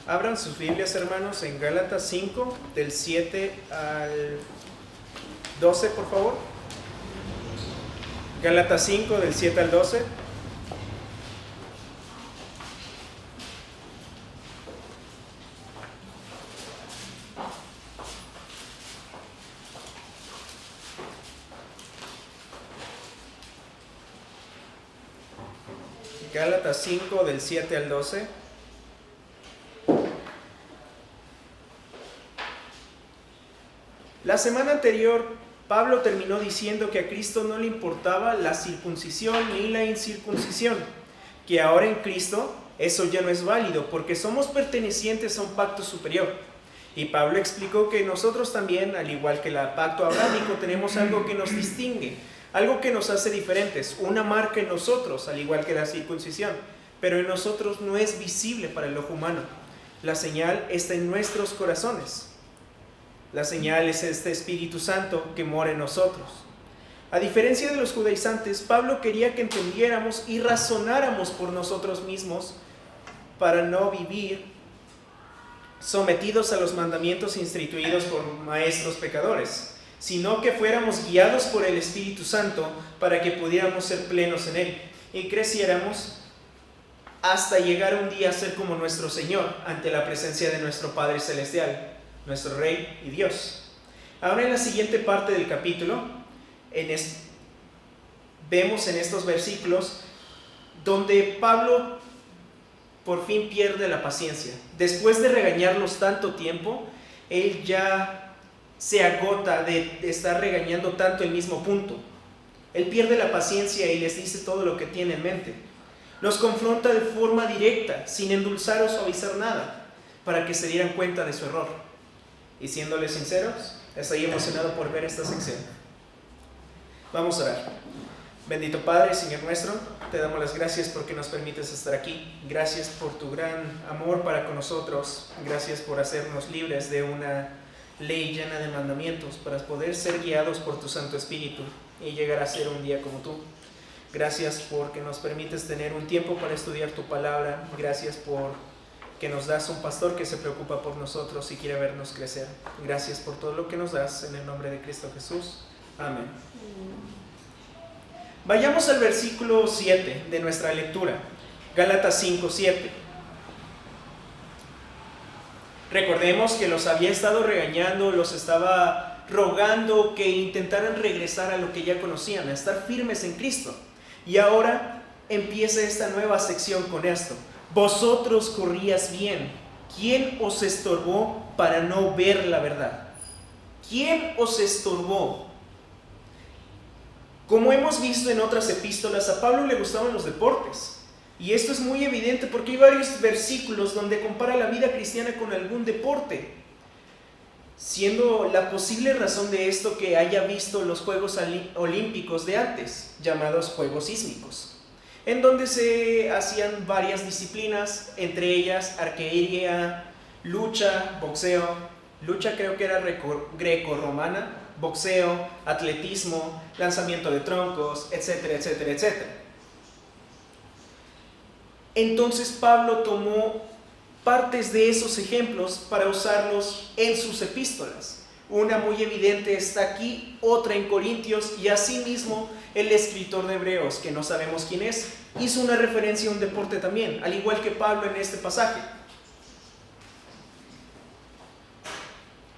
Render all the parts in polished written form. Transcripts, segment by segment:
Abran sus Biblias, hermanos, en Gálatas 5, del 7 al 12, por favor. Gálatas 5, del 7 al 12. Gálatas 5, del 7 al 12. La semana anterior, Pablo terminó diciendo que a Cristo no le importaba la circuncisión ni la incircuncisión, que ahora en Cristo eso ya no es válido porque somos pertenecientes a un pacto superior. Y Pablo explicó que nosotros también, al igual que el pacto abrámico, tenemos algo que nos distingue, algo que nos hace diferentes, una marca en nosotros, al igual que la circuncisión, pero en nosotros no es visible para el ojo humano. La señal está en nuestros corazones. La señal es este Espíritu Santo que mora en nosotros. A diferencia de los judaizantes, Pablo quería que entendiéramos y razonáramos por nosotros mismos para no vivir sometidos a los mandamientos instituidos por maestros pecadores, sino que fuéramos guiados por el Espíritu Santo para que pudiéramos ser plenos en Él y creciéramos hasta llegar un día a ser como nuestro Señor ante la presencia de nuestro Padre Celestial, nuestro Rey y Dios. Ahora en la siguiente parte del capítulo, vemos en estos versículos donde Pablo por fin pierde la paciencia. Después de regañarlos tanto tiempo, él ya se agota de estar regañando tanto el mismo punto. Él pierde la paciencia y les dice todo lo que tiene en mente. Los confronta de forma directa, sin endulzar o suavizar nada, para que se dieran cuenta de su error. Y siéndoles sinceros, estoy emocionado por ver esta sección. Vamos a orar. Bendito Padre, Señor nuestro, te damos las gracias porque nos permites estar aquí. Gracias por tu gran amor para con nosotros. Gracias por hacernos libres de una ley llena de mandamientos para poder ser guiados por tu Santo Espíritu y llegar a ser un día como tú. Gracias porque nos permites tener un tiempo para estudiar tu palabra. Gracias por que nos das un pastor que se preocupa por nosotros y quiere vernos crecer. Gracias por todo lo que nos das, en el nombre de Cristo Jesús. Amén. Vayamos al versículo 7 de nuestra lectura, Gálatas 5, 7. Recordemos que los había estado regañando, los estaba rogando que intentaran regresar a lo que ya conocían, a estar firmes en Cristo. Y ahora empieza esta nueva sección con esto. Vosotros corrías bien. ¿Quién os estorbó para no ver la verdad? ¿Quién os estorbó? Como hemos visto en otras epístolas, a Pablo le gustaban los deportes. Y esto es muy evidente porque hay varios versículos donde compara la vida cristiana con algún deporte, siendo la posible razón de esto que haya visto los Juegos Olímpicos de antes, llamados Juegos Sísmicos, en donde se hacían varias disciplinas, entre ellas arquería, lucha, boxeo, lucha creo que era greco-romana, boxeo, atletismo, lanzamiento de troncos, etcétera, etcétera, etcétera. Entonces Pablo tomó partes de esos ejemplos para usarlos en sus epístolas. Una muy evidente está aquí, otra en Corintios, y asimismo el escritor de Hebreos, que no sabemos quién es, hizo una referencia a un deporte también, al igual que Pablo en este pasaje.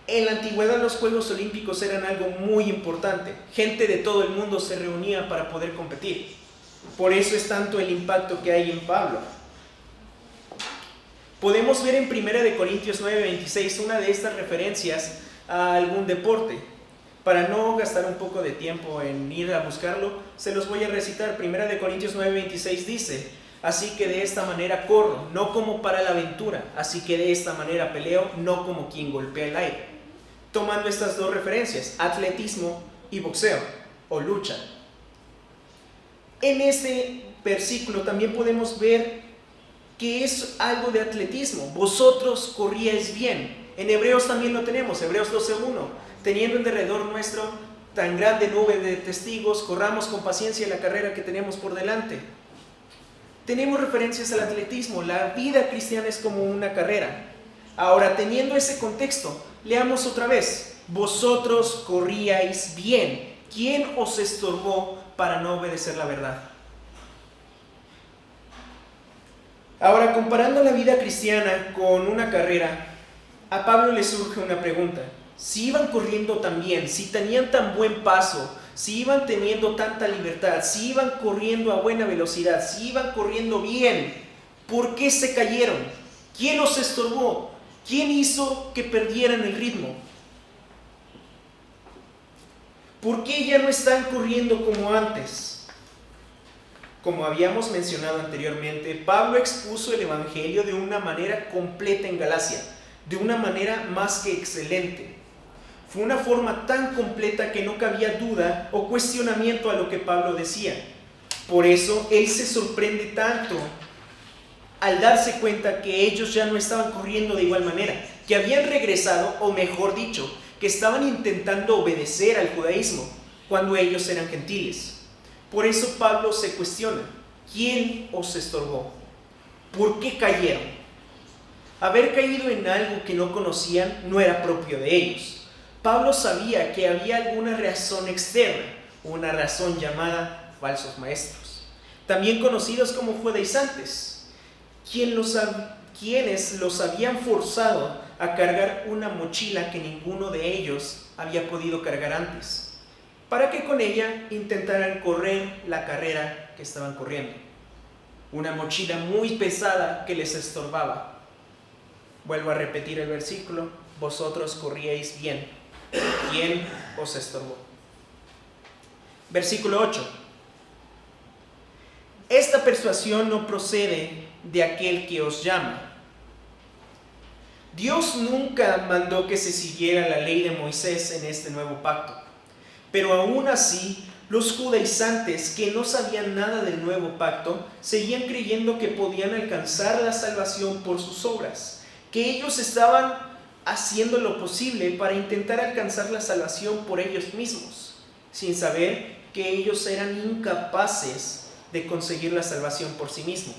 En la antigüedad los Juegos Olímpicos eran algo muy importante. Gente de todo el mundo se reunía para poder competir. Por eso es tanto el impacto que hay en Pablo. Podemos ver en 1 Corintios 9:26 una de estas referencias a algún deporte. Para no gastar un poco de tiempo en ir a buscarlo, se los voy a recitar. 1 Corintios 9:26 dice: así que de esta manera corro, no como para la aventura, así que de esta manera peleo, no como quien golpea el aire. Tomando estas dos referencias, atletismo y boxeo o lucha. En este versículo también podemos ver que es algo de atletismo. Vosotros corríais bien. En Hebreos también lo tenemos, Hebreos 12:1. Teniendo en derredor nuestro tan grande nube de testigos, corramos con paciencia la carrera que tenemos por delante. Tenemos referencias al atletismo. La vida cristiana es como una carrera. Ahora, teniendo ese contexto, leamos otra vez. Vosotros corríais bien. ¿Quién os estorbó para no obedecer la verdad? Ahora, comparando la vida cristiana con una carrera, a Pablo le surge una pregunta. Si iban corriendo tan bien, si tenían tan buen paso, si iban teniendo tanta libertad, si iban corriendo a buena velocidad, si iban corriendo bien, ¿por qué se cayeron? ¿Quién los estorbó? ¿Quién hizo que perdieran el ritmo? ¿Por qué ya no están corriendo como antes? Como habíamos mencionado anteriormente, Pablo expuso el Evangelio de una manera completa en Galacia, de una manera más que excelente. Fue una forma tan completa que no cabía duda o cuestionamiento a lo que Pablo decía. Por eso él se sorprende tanto al darse cuenta que ellos ya no estaban corriendo de igual manera, que habían regresado, o mejor dicho, que estaban intentando obedecer al judaísmo cuando ellos eran gentiles. Por eso Pablo se cuestiona, ¿quién os estorbó? ¿Por qué cayeron? Haber caído en algo que no conocían no era propio de ellos. Pablo sabía que había alguna razón externa, una razón llamada falsos maestros, también conocidos como judaizantes, quienes los habían forzado a cargar una mochila que ninguno de ellos había podido cargar antes, para que con ella intentaran correr la carrera que estaban corriendo. Una mochila muy pesada que les estorbaba. Vuelvo a repetir el versículo: vosotros corríais bien. ¿Quién os estorbó? Versículo 8. Esta persuasión no procede de aquel que os llama. Dios nunca mandó que se siguiera la ley de Moisés en este nuevo pacto. Pero aún así, los judaizantes que no sabían nada del nuevo pacto seguían creyendo que podían alcanzar la salvación por sus obras, que ellos estaban haciendo lo posible para intentar alcanzar la salvación por ellos mismos, sin saber que ellos eran incapaces de conseguir la salvación por sí mismos.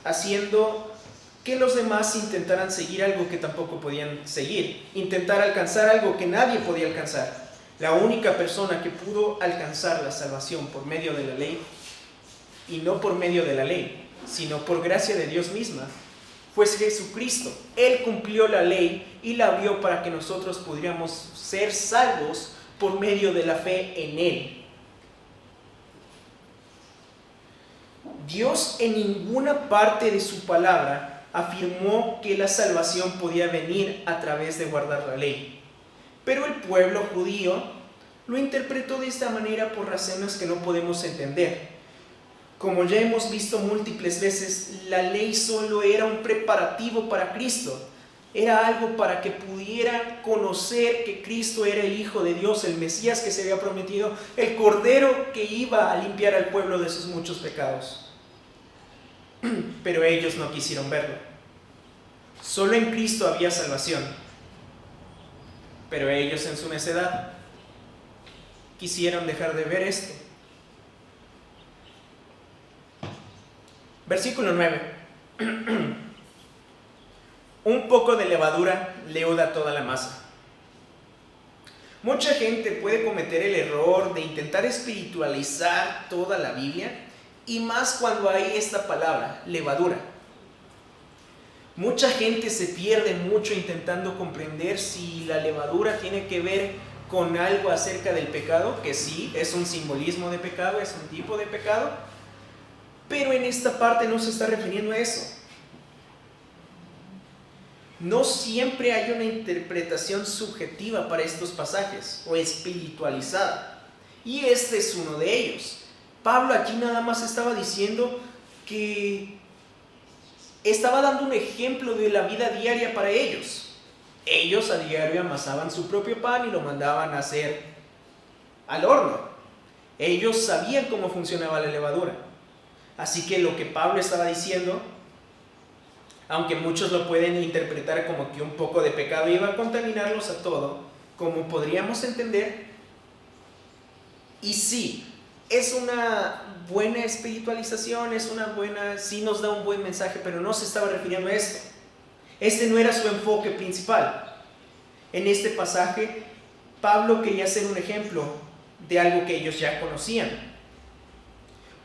Haciendo que los demás intentaran seguir algo que tampoco podían seguir, intentar alcanzar algo que nadie podía alcanzar. La única persona que pudo alcanzar la salvación por medio de la ley, y no por medio de la ley, sino por gracia de Dios misma, fue Jesucristo. Él cumplió la ley y la abrió para que nosotros pudiéramos ser salvos por medio de la fe en Él. Dios en ninguna parte de su palabra afirmó que la salvación podía venir a través de guardar la ley. Pero el pueblo judío lo interpretó de esta manera por razones que no podemos entender. Como ya hemos visto múltiples veces, la ley solo era un preparativo para Cristo. Era algo para que pudieran conocer que Cristo era el Hijo de Dios, el Mesías que se había prometido, el Cordero que iba a limpiar al pueblo de sus muchos pecados. Pero ellos no quisieron verlo. Solo en Cristo había salvación. Pero ellos en su necedad quisieron dejar de ver esto. Versículo 9. Un poco de levadura leuda toda la masa. Mucha gente puede cometer el error de intentar espiritualizar toda la Biblia, y más cuando hay esta palabra, levadura. Mucha gente se pierde mucho intentando comprender si la levadura tiene que ver con algo acerca del pecado, que sí, es un simbolismo de pecado, es un tipo de pecado, pero en esta parte no se está refiriendo a eso. No siempre hay una interpretación subjetiva para estos pasajes, o espiritualizada, y este es uno de ellos. Pablo aquí nada más estaba diciendo que estaba dando un ejemplo de la vida diaria para ellos. Ellos a diario amasaban su propio pan y lo mandaban a hacer al horno. Ellos sabían cómo funcionaba la levadura. Así que lo que Pablo estaba diciendo, aunque muchos lo pueden interpretar como que un poco de pecado iba a contaminarlos a todo, como podríamos entender, y sí, es una buena espiritualización, sí nos da un buen mensaje, pero no se estaba refiriendo a esto. Este no era su enfoque principal. En este pasaje, Pablo quería hacer un ejemplo de algo que ellos ya conocían.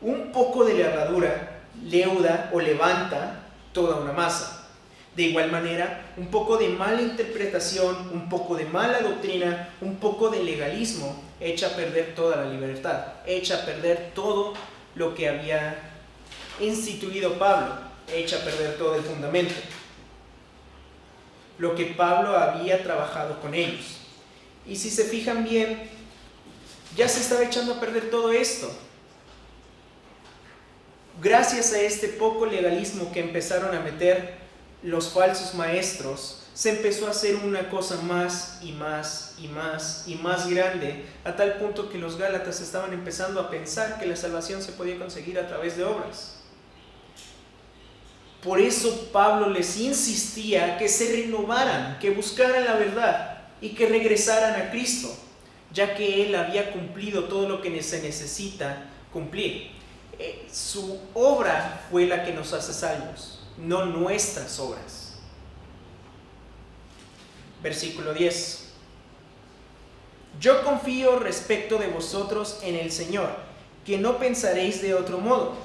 Un poco de levadura leuda o levanta toda una masa. De igual manera, un poco de mala interpretación, un poco de mala doctrina, un poco de legalismo echa a perder toda la libertad, echa a perder todo lo que había instituido Pablo, echa a perder todo el fundamento, lo que Pablo había trabajado con ellos. Y si se fijan bien, ya se estaba echando a perder todo esto. Gracias a este poco legalismo que empezaron a meter los falsos maestros, se empezó a hacer una cosa más y más y más y más grande, a tal punto que los gálatas estaban empezando a pensar que la salvación se podía conseguir a través de obras. Por eso Pablo les insistía que se renovaran, que buscaran la verdad y que regresaran a Cristo, ya que Él había cumplido todo lo que se necesita cumplir. Su obra fue la que nos hace salvos, no nuestras obras. Versículo 10. Yo confío respecto de vosotros en el Señor, que no pensaréis de otro modo,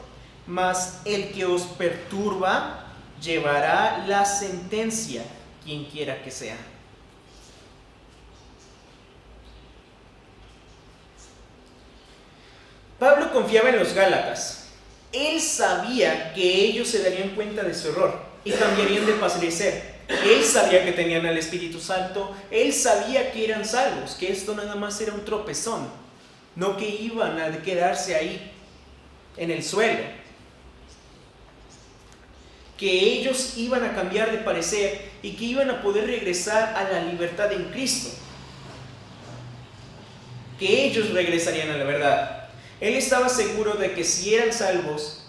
mas el que os perturba llevará la sentencia, quien quiera que sea. Pablo confiaba en los gálatas. Él sabía que ellos se darían cuenta de su error y cambiarían de parecer. Él sabía que tenían al Espíritu Santo. Él sabía que eran salvos, que esto nada más era un tropezón, no que iban a quedarse ahí en el suelo, que ellos iban a cambiar de parecer y que iban a poder regresar a la libertad en Cristo, que ellos regresarían a la verdad. Él estaba seguro de que si eran salvos,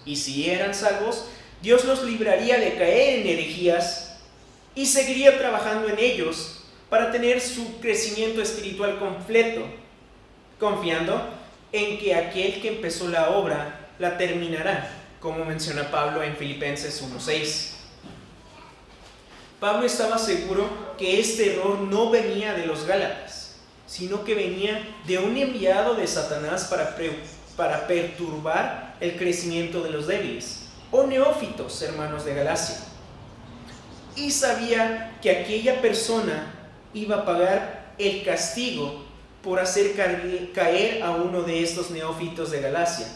Dios los libraría de caer en herejías y seguiría trabajando en ellos para tener su crecimiento espiritual completo, confiando en que aquel que empezó la obra la terminará, como menciona Pablo en Filipenses 1:6. Pablo estaba seguro que este error no venía de los gálatas, sino que venía de un enviado de Satanás para perturbar el crecimiento de los débiles, o neófitos, hermanos de Galacia. Y sabía que aquella persona iba a pagar el castigo por hacer caer a uno de estos neófitos de Galacia.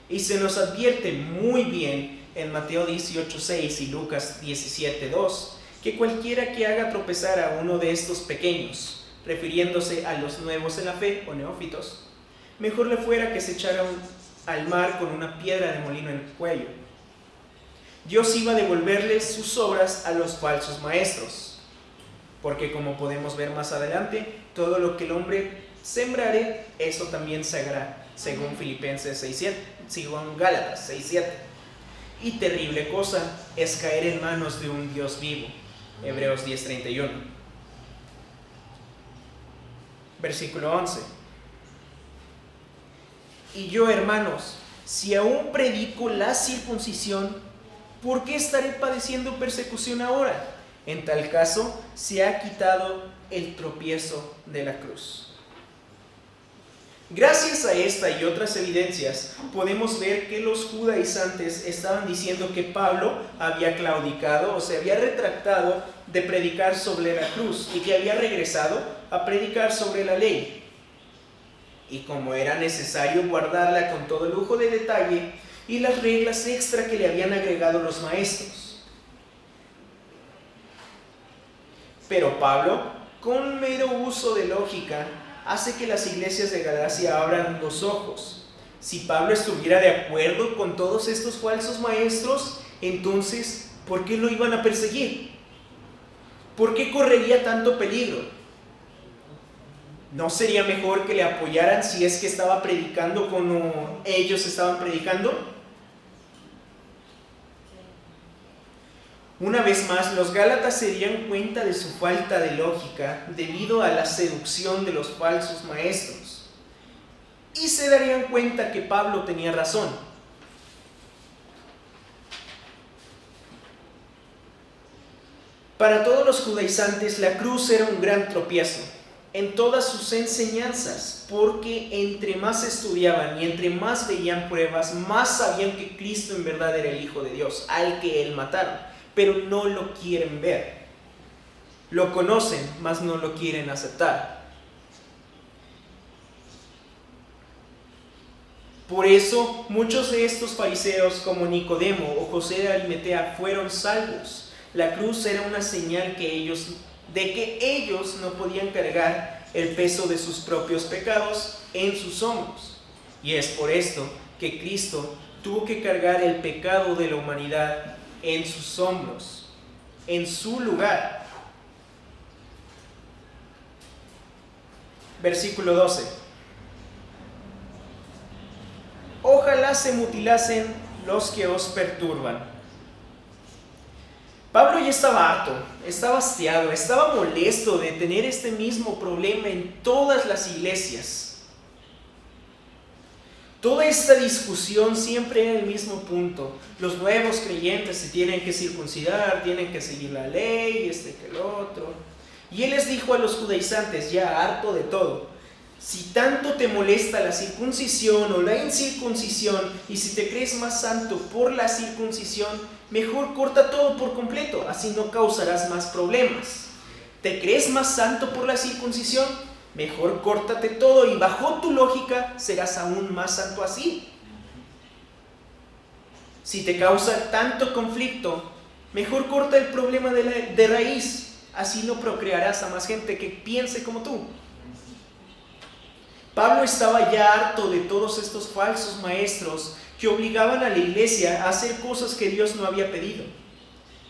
Y se nos advierte muy bien en Mateo 18:6 y Lucas 17:2 que cualquiera que haga tropezar a uno de estos pequeños, refiriéndose a los nuevos en la fe o neófitos, mejor le fuera que se echara al mar con una piedra de molino en el cuello. Dios iba a devolverles sus obras a los falsos maestros, porque como podemos ver más adelante, todo lo que el hombre sembrare, eso también segará, según Filipenses 6:7, según Gálatas 6:7. Y terrible cosa es caer en manos de un Dios vivo, Hebreos 10:31. Versículo 11. Y yo, hermanos, si aún predico la circuncisión, ¿por qué estaré padeciendo persecución ahora? En tal caso, se ha quitado el tropiezo de la cruz. Gracias a esta y otras evidencias, podemos ver que los judaizantes estaban diciendo que Pablo había claudicado o se había retractado de predicar sobre la cruz y que había regresado a predicar sobre la ley. Y como era necesario guardarla con todo lujo de detalle y las reglas extra que le habían agregado los maestros. Pero Pablo, con mero uso de lógica, hace que las iglesias de Galacia abran los ojos. Si Pablo estuviera de acuerdo con todos estos falsos maestros, entonces, ¿por qué lo iban a perseguir? ¿Por qué correría tanto peligro? ¿No sería mejor que le apoyaran si es que estaba predicando como ellos estaban predicando? Una vez más, los gálatas se dieron cuenta de su falta de lógica debido a la seducción de los falsos maestros. y se darían cuenta que Pablo tenía razón. Para todos los judaizantes, la cruz era un gran tropiezo en todas sus enseñanzas, porque entre más estudiaban y entre más veían pruebas, más sabían que Cristo en verdad era el Hijo de Dios, al que él mataron, pero no lo quieren ver. Lo conocen, mas no lo quieren aceptar. Por eso, muchos de estos fariseos, como Nicodemo o José de Arimatea, fueron salvos. La cruz era una señal de que ellos no podían cargar el peso de sus propios pecados en sus hombros. Y es por esto que Cristo tuvo que cargar el pecado de la humanidad en sus hombros, en su lugar. Versículo 12. Ojalá se mutilasen los que os perturban. Pablo ya estaba harto, estaba hastiado, estaba molesto de tener este mismo problema en todas las iglesias. Toda esta discusión siempre era el mismo punto. Los nuevos creyentes se tienen que circuncidar, tienen que seguir la ley, que el otro. Y él les dijo a los judaizantes, ya harto de todo: si tanto te molesta la circuncisión o la incircuncisión, y si te crees más santo por la circuncisión, mejor corta todo por completo, así no causarás más problemas. ¿Te crees más santo por la circuncisión? Mejor córtate todo y bajo tu lógica serás aún más santo así. Si te causa tanto conflicto, mejor corta el problema de raíz, así no procrearás a más gente que piense como tú. Pablo estaba ya harto de todos estos falsos maestros que obligaban a la iglesia a hacer cosas que Dios no había pedido.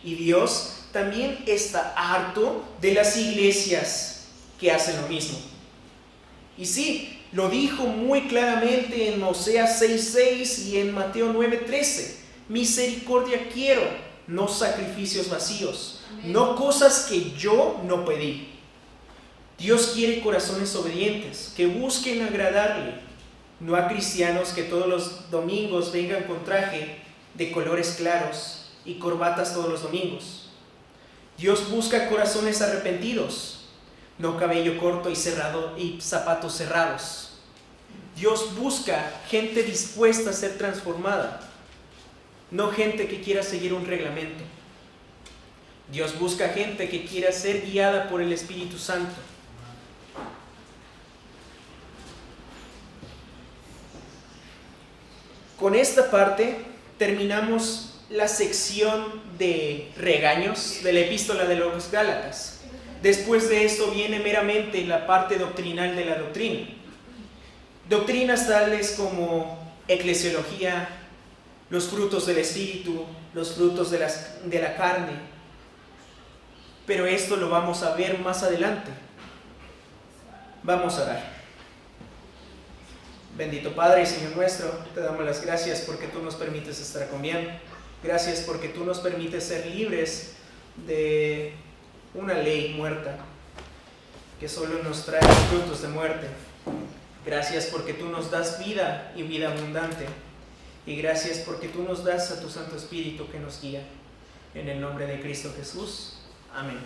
Y Dios también está harto de las iglesias que hacen lo mismo. Y sí, lo dijo muy claramente en Oseas 6:6 y en Mateo 9:13. Misericordia quiero, no sacrificios vacíos, no cosas que yo no pedí. Dios quiere corazones obedientes, que busquen agradarle, no a cristianos que todos los domingos vengan con traje de colores claros y corbatas todos los domingos. Dios busca corazones arrepentidos, no cabello corto y cerrado y zapatos cerrados. Dios busca gente dispuesta a ser transformada, no gente que quiera seguir un reglamento. Dios busca gente que quiera ser guiada por el Espíritu Santo. Con esta parte terminamos la sección de regaños de la epístola de los Gálatas. Después de esto viene meramente la parte doctrinal de la doctrina. Doctrinas tales como eclesiología, los frutos del Espíritu, los frutos de la carne. Pero esto lo vamos a ver más adelante. Vamos a orar. Bendito Padre y Señor nuestro, te damos las gracias porque tú nos permites estar con bien. Gracias porque tú nos permites ser libres de una ley muerta que solo nos trae frutos de muerte. Gracias porque tú nos das vida y vida abundante. Y gracias porque tú nos das a tu Santo Espíritu que nos guía. En el nombre de Cristo Jesús. Amén.